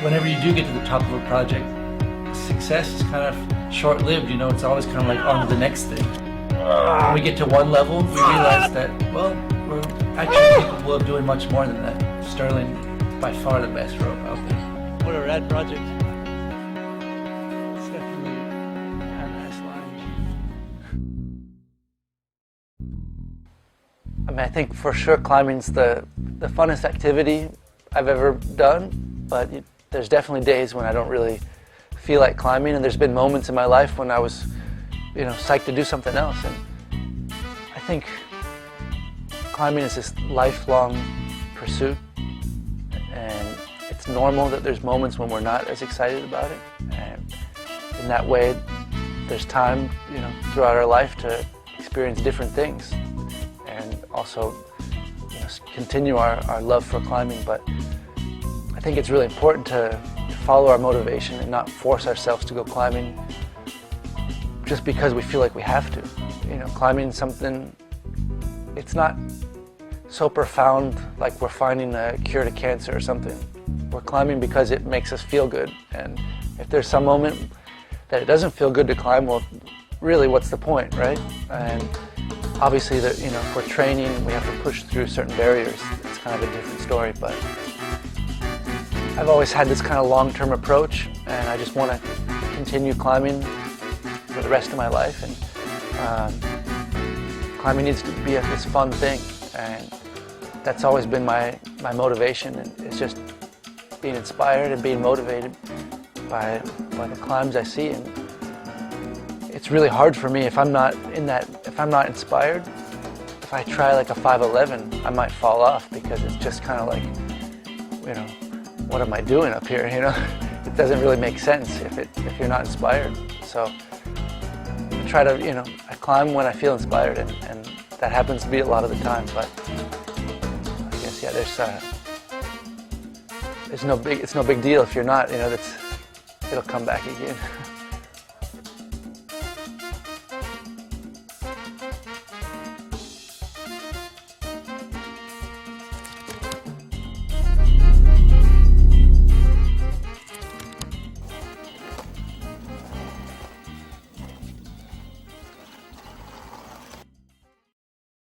whenever you do get to the top of a project, success is kind of short-lived, you know, it's always kind of like on to the next thing. When we get to one level, we realize that, well, we're actually capable of doing much more than that. Sterling, by far the best rope out there. What a rad project. It's definitely a nice line. I mean, I think for sure climbing's the funnest activity I've ever done, but there's definitely days when I don't really feel like climbing, and there's been moments in my life when I was, psyched to do something else. And I think climbing is this lifelong pursuit, and it's normal that there's moments when we're not as excited about it. And in that way, there's time, throughout our life to experience different things, and also, continue our love for climbing. But I think it's really important to follow our motivation and not force ourselves to go climbing just because we feel like we have to. Climbing is something, it's not so profound like we're finding a cure to cancer or something. We're climbing because it makes us feel good, and if there's some moment that it doesn't feel good to climb, well, really, what's the point, right? And obviously, if we're training, we have to push through certain barriers. It's kind of a different story, but I've always had this kind of long-term approach, and I just want to continue climbing for the rest of my life. And climbing needs to be this fun thing, and that's always been my motivation. And it's just being inspired and being motivated by the climbs I see. And it's really hard for me if I'm not inspired. If I try like a 5'11", I might fall off because it's just kind of like, what am I doing up here? It doesn't really make sense if you're not inspired. So I try to, I climb when I feel inspired, and that happens to be a lot of the time. But I guess, yeah, it's no big deal if you're not. It'll come back again.